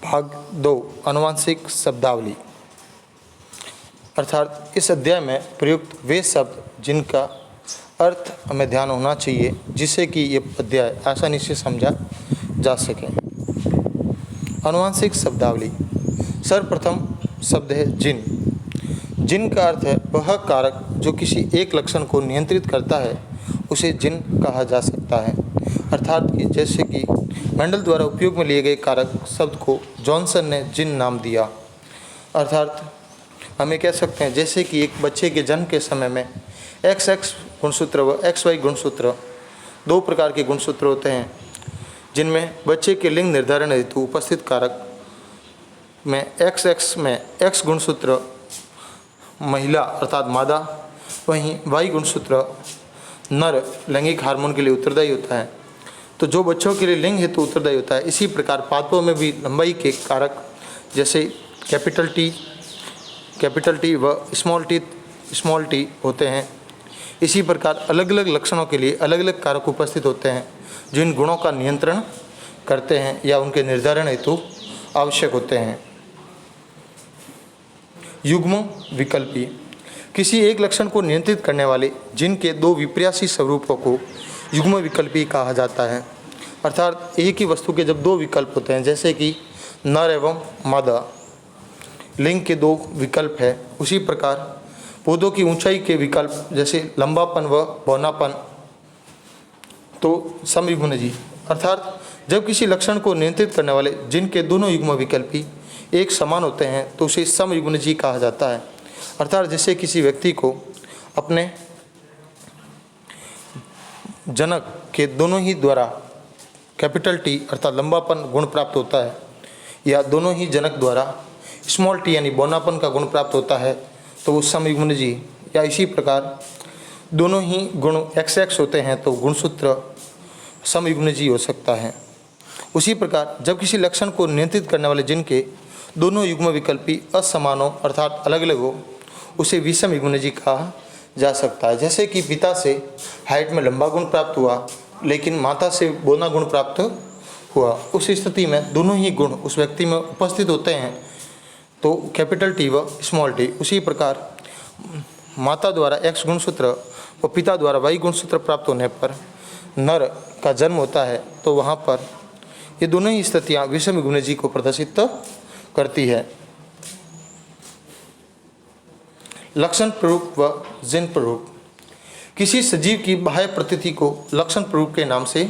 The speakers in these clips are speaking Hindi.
भाग 2 आनुवंशिक शब्दावली। अर्थात इस अध्याय में प्रयुक्त वे शब्द जिनका अर्थ हमें ध्यान होना चाहिए, जिससे कि ये अध्याय आसानी से समझा जा सके। आनुवंशिक शब्दावली। सर्वप्रथम शब्द है जिन। जिन का अर्थ है वह कारक जो किसी एक लक्षण को नियंत्रित करता है, उसे जिन कहा जा सकता है। अर्थात कि जैसे कि मेंडल द्वारा उपयोग में लिए गए कारक शब्द को जॉनसन ने जिन नाम दिया। अर्थात हमें कह सकते हैं जैसे कि एक बच्चे के जन्म के समय में XX गुणसूत्र व XY गुणसूत्र, दो प्रकार के गुणसूत्र होते हैं, जिनमें बच्चे के लिंग निर्धारण हेतु उपस्थित कारक में XX में X गुणसूत्र महिला अर्थात मादा, वहीं Y गुणसूत्र नर लैंगिक हार्मोन के लिए उत्तरदायी होता है। तो जो बच्चों के लिए लिंग हेतु उत्तरदायी होता है, इसी प्रकार पादपों में भी लंबाई के कारक जैसे कैपिटल टी व स्मॉल टी होते हैं। इसी प्रकार अलग अलग लक्षणों के लिए अलग अलग कारक उपस्थित होते हैं, जो इन गुणों का नियंत्रण करते हैं या उनके निर्धारण हेतु आवश्यक होते हैं। युग्म विकल्पी। किसी एक लक्षण को नियंत्रित करने वाले जिनके दो विपर्यासी स्वरूपों को युग्म विकल्पी कहा जाता है। अर्थात एक ही वस्तु के जब दो विकल्प होते हैं, जैसे कि नर एवं मादा लिंग के दो विकल्प है, उसी प्रकार पौधों की ऊंचाई के विकल्प जैसे लंबापन व बौनापन, तो समयुग्मनजी। अर्थात जब किसी लक्षण को नियंत्रित करने वाले जिनके दोनों युग्म विकल्पी एक समान होते हैं, तो उसे समयुग्मनजी कहा जाता है। अर्थात जैसे किसी व्यक्ति को अपने जनक के दोनों ही द्वारा कैपिटल टी अर्थात लंबापन गुण प्राप्त होता है, या दोनों ही जनक द्वारा स्मॉल टी यानी बौनापन का गुण प्राप्त होता है, तो वो समयुग्मनजी। या इसी प्रकार दोनों ही गुण XX होते हैं, तो गुणसूत्र समयुग्मनजी हो सकता है। उसी प्रकार जब किसी लक्षण को नियंत्रित करने वाले जिनके दोनों युग्म विकल्पी असमान हो अर्थात अलग अलग हो, उसे विषम युग्मनजी कहा जा सकता है। जैसे कि पिता से हाइट में लंबा गुण प्राप्त हुआ, लेकिन माता से बौना गुण प्राप्त हुआ, उस स्थिति में दोनों ही गुण उस व्यक्ति में उपस्थित होते हैं, तो कैपिटल टी व स्मॉल टी। उसी प्रकार माता द्वारा X गुणसूत्र व पिता द्वारा Y गुणसूत्र प्राप्त होने पर नर का जन्म होता है, तो वहाँ पर ये दोनों ही स्थितियाँ विषम युग्मनजी को प्रदर्शित करती है। लक्षण प्ररूप व जिन प्ररूप। किसी सजीव की बाह्य प्रतीति को लक्षण प्ररूप के नाम से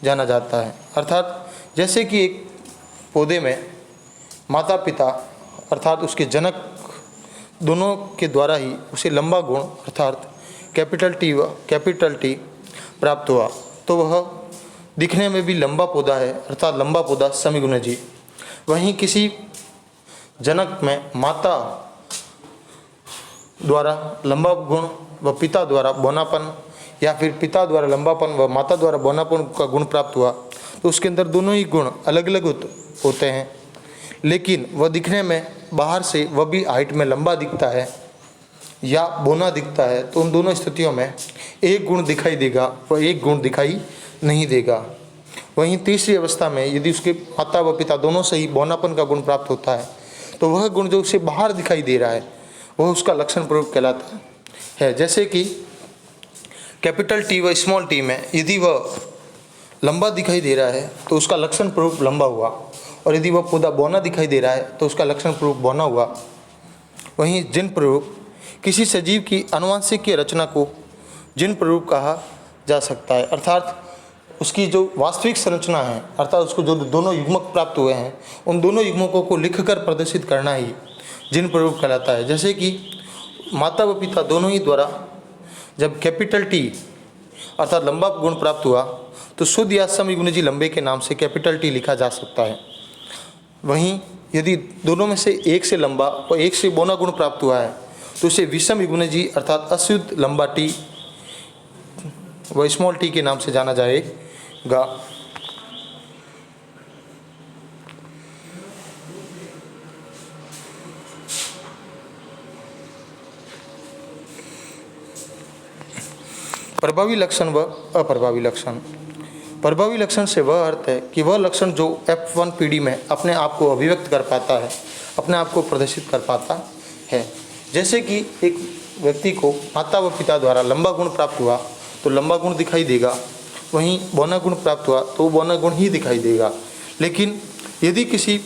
जाना जाता है। अर्थात जैसे कि एक पौधे में माता पिता अर्थात उसके जनक दोनों के द्वारा ही उसे लंबा गुण अर्थात कैपिटल टी प्राप्त हुआ, तो वह दिखने में भी लंबा पौधा है अर्थात लंबा पौधा समयुग्मनजी। वहीं किसी जनक में माता द्वारा लंबा गुण व पिता द्वारा बौनापन, या फिर पिता द्वारा लंबापन व माता द्वारा बौनापन का गुण प्राप्त हुआ, तो उसके अंदर दोनों ही गुण अलग अलग होते हैं, लेकिन वह दिखने में बाहर से वह भी हाइट में लंबा दिखता है या बौना दिखता है, तो उन दोनों स्थितियों में एक गुण दिखाई देगा व एक गुण दिखाई नहीं देगा। वहीं तीसरी अवस्था में यदि उसके माता व पिता दोनों से ही बौनापन का गुण प्राप्त होता है, तो वह गुण जो उसे बाहर दिखाई दे रहा है वह उसका लक्षण प्ररूप कहलाता है। जैसे कि कैपिटल टी व स्मॉल टी में यदि वह लंबा दिखाई दे रहा है, तो उसका लक्षण प्ररूप लंबा हुआ, और यदि वह पौधा बौना दिखाई दे रहा है, तो उसका लक्षण प्ररूप बौना हुआ। वहीं जिन प्ररूप। किसी सजीव की आनुवंशिक रचना को जिन प्ररूप कहा जा सकता है। अर्थात उसकी जो वास्तविक संरचना है, अर्थात उसको जो दोनों युग्मक प्राप्त हुए हैं, उन दोनों युग्मकों को लिखकर प्रदर्शित करना ही जिन प्ररूप कहलाता है। जैसे कि माता व पिता दोनों ही द्वारा जब कैपिटल टी अर्थात लंबा गुण प्राप्त हुआ, तो शुद्ध या समयुग्मनजी लंबे के नाम से कैपिटल टी लिखा जा सकता है। वहीं यदि दोनों में से एक से लंबा और एक से बौना गुण प्राप्त हुआ है, तो उसे विषम युग्मनजी अर्थात अशुद्ध लंबा टी व स्मॉल टी के नाम से जाना जाएगा। प्रभावी लक्षण व अप्रभावी लक्षण। प्रभावी लक्षण से वह अर्थ है कि वह लक्षण जो F1 पीढ़ी में अपने आप को अभिव्यक्त कर पाता है, अपने आप को प्रदर्शित कर पाता है। जैसे कि एक व्यक्ति को माता व पिता द्वारा लंबा गुण प्राप्त हुआ तो लंबा गुण दिखाई देगा, वहीं बौना गुण प्राप्त हुआ तो बौना गुण ही दिखाई देगा। लेकिन यदि किसी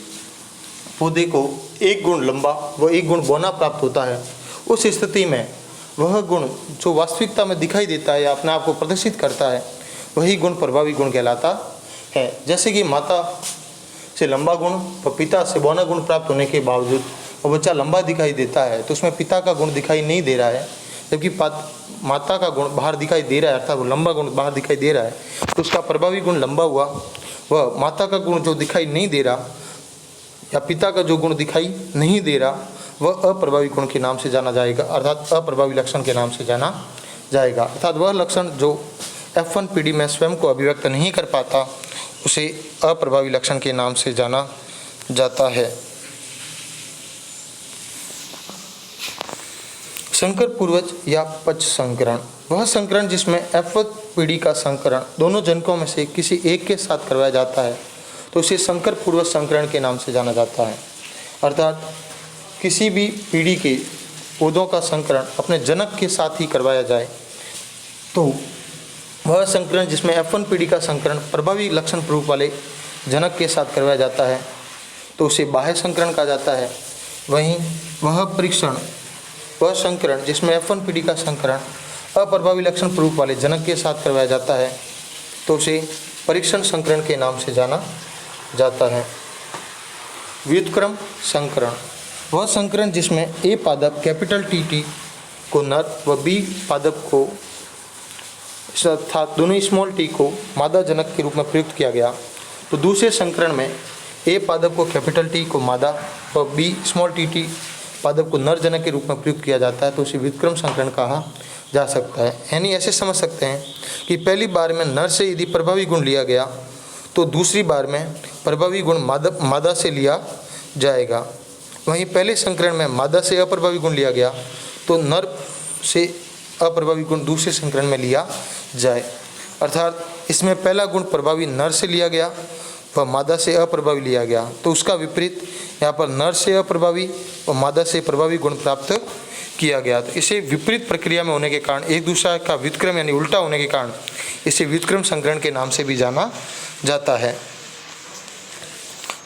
पौधे को एक गुण लंबा व एक गुण बौना प्राप्त होता है, उस स्थिति में वह गुण जो वास्तविकता में दिखाई देता है या अपने आप को प्रदर्शित करता है, वही गुण प्रभावी गुण कहलाता है। जैसे कि माता से लंबा गुण व पिता से बौना गुण प्राप्त होने के बावजूद वो बच्चा लंबा दिखाई देता है, तो उसमें पिता का गुण दिखाई नहीं दे रहा है, जबकि माता का गुण बाहर दिखाई दे रहा है, अर्थात वो लंबा गुण बाहर दिखाई दे रहा है, तो उसका प्रभावी गुण लंबा हुआ। वह माता का गुण जो दिखाई नहीं दे रहा या पिता का जो गुण दिखाई नहीं दे रहा, वह अप्रभावी गुण के नाम से जाना जाएगा, अर्थात अप्रभावी लक्षण के नाम से जाना जाएगा। अर्थात वह लक्षण जो F1 पीढ़ी में स्वयं को अभिव्यक्त नहीं कर पाता, उसे अप्रभावी लक्षण के नाम से जाना जाता है। संकर पूर्वज या पच संकरण, वह संकरण जिसमें F1 पीढ़ी का संकरण दोनों जनकों में से किसी एक के साथ करवाया जाता है, तो उसे संकर पूर्वज संकरण के नाम से जाना जाता है। अर्थात किसी भी पीढ़ी के पौधों का संकरण अपने जनक के साथ ही करवाया जाए, तो वह संकरण जिसमें F1 पीढ़ी का संकरण प्रभावी लक्षण प्ररूप वाले जनक के साथ करवाया जाता है, तो उसे बाह्य संकरण कहा जाता है। वहीं वह परीक्षण, वह संकरण जिसमें F1 पीढ़ी का संकरण अप्रभावी लक्षण प्ररूप वाले जनक के साथ करवाया जाता है, तो उसे परीक्षण संकरण के नाम से जाना जाता है। व्युत्क्रम संकरण, वह संकरण जिसमें A पादप कैपिटल TT को नर व B पादप को अर्थात दोनों स्मॉल t को मादा जनक के रूप में प्रयुक्त किया गया, तो दूसरे संकरण में A पादप को कैपिटल T को मादा व B स्मॉल tt पादप को नर जनक के रूप में प्रयुक्त किया जाता है, तो उसे व्युत्क्रम संकरण कहा जा सकता है। यानी ऐसे समझ सकते हैं कि पहली बार में नर से यदि प्रभावी गुण लिया गया, तो दूसरी बार में प्रभावी गुण मादा से लिया जाएगा। वहीं पहले संकरण में मादा से अप्रभावी गुण लिया गया, तो नर से अप्रभावी गुण दूसरे संकरण में लिया जाए। अर्थात इसमें पहला गुण प्रभावी नर से लिया गया व मादा से अप्रभावी लिया गया, तो उसका विपरीत यहाँ पर नर से अप्रभावी व मादा से प्रभावी गुण प्राप्त किया गया। तो इसे विपरीत प्रक्रिया में होने के कारण, एक दूसरा का व्युत्क्रम यानी उल्टा होने के कारण, इसे व्युत्क्रम संकरण के नाम से भी जाना जाता है।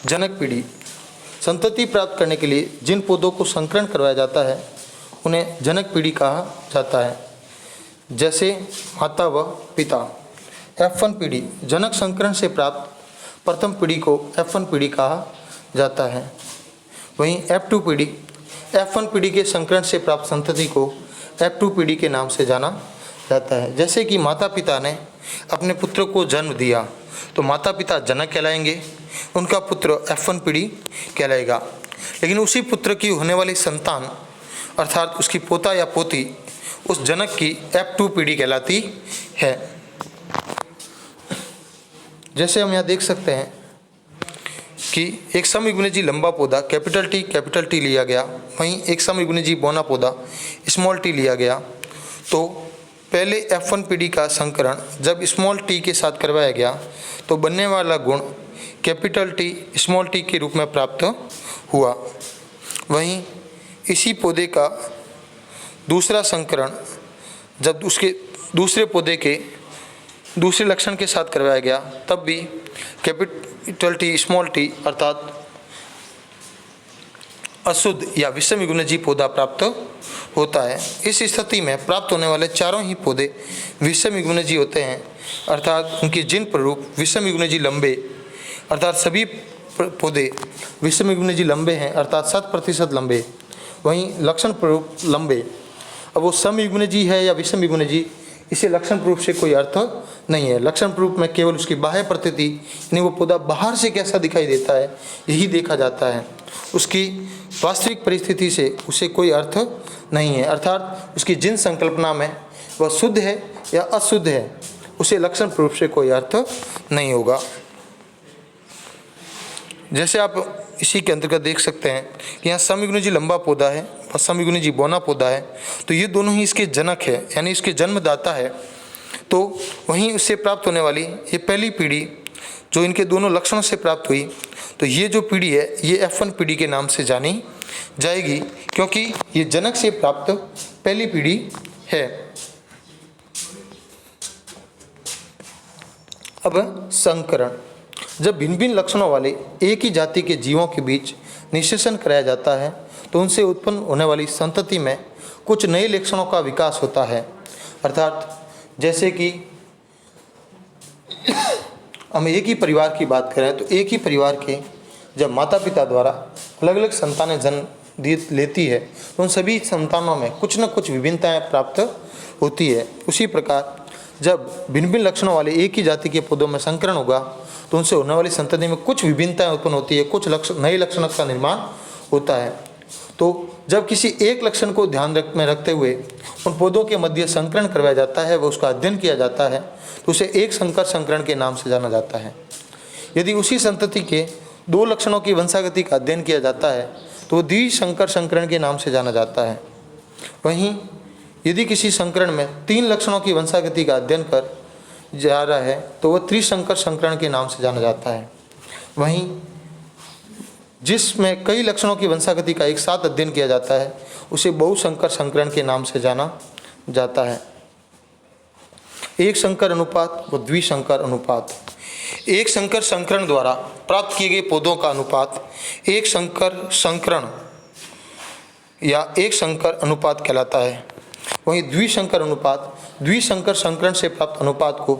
जनक पीढ़ी, संतति प्राप्त करने के लिए जिन पौधों को संकरण करवाया जाता है, उन्हें जनक पीढ़ी कहा जाता है। जैसे माता व पिता। F1 पीढ़ी, जनक संकरण से प्राप्त प्रथम पीढ़ी को F1 पीढ़ी कहा जाता है। वहीं F2 पीढ़ी, F1 पीढ़ी के संकरण से प्राप्त संतति को F2 पीढ़ी के नाम से जाना जाता है। जैसे कि माता पिता ने अपने पुत्र को जन्म दिया, तो माता पिता जनक कहलाएंगे, उनका पुत्र F1 पीढ़ी कहलाएगा। लेकिन उसी पुत्र की होने वाली संतान अर्थात उसकी पोता या पोती उस जनक की F2 पीढ़ी कहलाती है। जैसे हम यहाँ देख सकते हैं कि एक समयुग्मनजी लंबा पौधा कैपिटल T लिया गया, वहीं एक समयुग्मनजी बौना पौधा स्मॉल t लिया गया, तो पहले F1 पीढ़ी का संकरण जब स्मॉल t के साथ करवाया गया, तो बनने वाला गुण कैपिटल T स्मॉल t के रूप में प्राप्त हुआ। वहीं इसी पौधे का दूसरा संकरण जब उसके दूसरे पौधे के दूसरे लक्षण के साथ करवाया गया, तब भी कैपिटल T स्मॉल t अर्थात अशुद्ध या विषमयुग्मनजी पौधा प्राप्त होता है। इस स्थिति में प्राप्त होने वाले चारों ही पौधे विषमयुग्मनजी होते हैं, अर्थात उनके जिन प्ररूप विषमयुग्मनजी लंबे, अर्थात सभी पौधे विषमयुग्मनजी लंबे हैं, अर्थात 100% लंबे, वहीं लक्षण प्ररूप लंबे। अब वो समयुग्मनजी है या विषमयुग्मनजी, इसे लक्षण प्ररूप से कोई अर्थ नहीं है। लक्षण प्ररूप में केवल उसकी बाह्य प्रतीति यानी वो पौधा बाहर से कैसा दिखाई देता है, यही देखा जाता है। उसकी वास्तविक परिस्थिति से उसे कोई अर्थ नहीं है, अर्थात उसकी जिन संकल्पना में वह शुद्ध है या अशुद्ध है, उसे लक्षण प्ररूप से कोई अर्थ नहीं होगा। जैसे आप इसी के अंतर्गत देख सकते हैं कि यहाँ समयुग्मनजी लंबा पौधा है और समयुग्मनजी बौना पौधा है, तो ये दोनों ही इसके जनक है, यानी इसके जन्मदाता है। तो वहीं उससे प्राप्त होने वाली ये पहली पीढ़ी जो इनके दोनों लक्षणों से प्राप्त हुई, तो ये जो पीढ़ी है ये F1 पीढ़ी के नाम से जानी जाएगी, क्योंकि ये जनक से प्राप्त पहली पीढ़ी है। अब संकरण, जब भिन्न भिन्न लक्षणों वाले एक ही जाति के जीवों के बीच निषेचन कराया जाता है तो उनसे उत्पन्न होने वाली संतति में कुछ नए लक्षणों का विकास होता है। अर्थात जैसे कि हम एक ही परिवार की बात करें तो एक ही परिवार के जब माता पिता द्वारा अलग अलग संतानें जन्म लेती है तो उन सभी संतानों में कुछ न कुछ विभिन्नताएं प्राप्त होती है। उसी प्रकार जब भिन्न भिन्न लक्षणों वाले एक ही जाति के पौधों में संकरण होगा तो उनसे होने वाली संतति में कुछ विभिन्नताएं उत्पन्न होती है, कुछ नए लक्षणों का निर्माण होता है। तो जब किसी एक लक्षण को ध्यान में रखते हुए उन पौधों के मध्य संकरण करवाया जाता है, वो उसका अध्ययन किया जाता है, तो उसे एक संकर संकरण के नाम से जाना जाता है। यदि उसी संतति के दो लक्षणों की वंशागति का अध्ययन किया जाता है तो वो द्विसंकर संकरण के नाम से जाना जाता है। वहीं यदि किसी संकरण में तीन लक्षणों की वंशागति का अध्ययन कर जा रहा है तो वह त्रिसंकर संकरण के नाम से जाना जाता है। वहीं जिसमें कई लक्षणों की वंशागति का एक साथ अध्ययन किया जाता है उसे बहुसंकर संकरण के नाम से जाना जाता है। एक संकर अनुपात व द्विसंकर अनुपात, एक संकर संकरण द्वारा प्राप्त किए गए पौधों का अनुपात एक संकर संकरण या एक संकर अनुपात कहलाता है। वहीं द्विसंकर अनुपात द्विसंकर संकरण से प्राप्त अनुपात को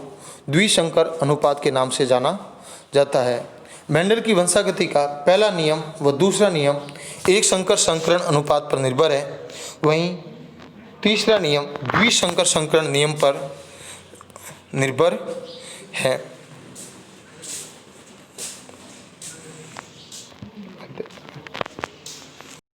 द्विसंकर अनुपात के नाम से जाना जाता है। मेंडल की वंशागति का पहला नियम व दूसरा नियम एक संकर संकरण अनुपात पर निर्भर है, वहीं तीसरा नियम द्विसंकर संकरण नियम पर निर्भर है।